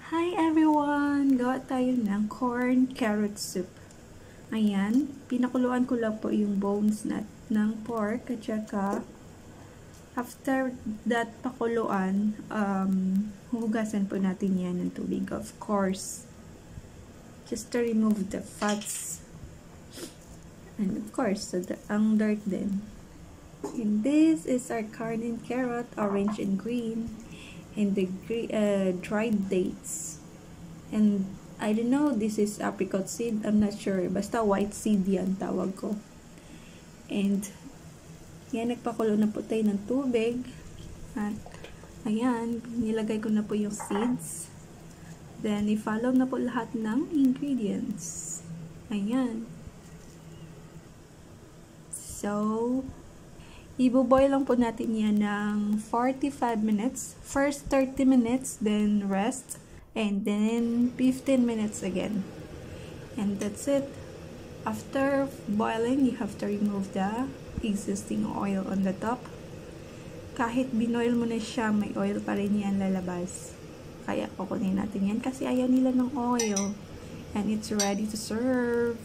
Hi everyone! Gawa tayo ng corn carrot soup. Ayan, pinakuluan ko lang po yung bones ng pork at saka after that pakuluan, hugasan po natin yan ng tubig, of course. Just to remove the fats. And of course, ang dirt din. And this is our corn and carrot, orange and green. And the dried dates. And I don't know, this is apricot seed, I'm not sure, basta white seed yan tawag ko. And yan, nagpakulo na po tayo ng tubig at ayan, nilagay ko na po yung seeds, then i-follow na po lahat ng ingredients. Ayan, so ibo-boil lang po natin yan ng 45 minutes. First 30 minutes, then rest, and then 15 minutes again. And that's it. After boiling, you have to remove the existing oil on the top. Kahit binoil mo na siya, may oil pa rin yan lalabas. Kaya kukunin natin yan kasi ayaw nila ng oil. And it's ready to serve.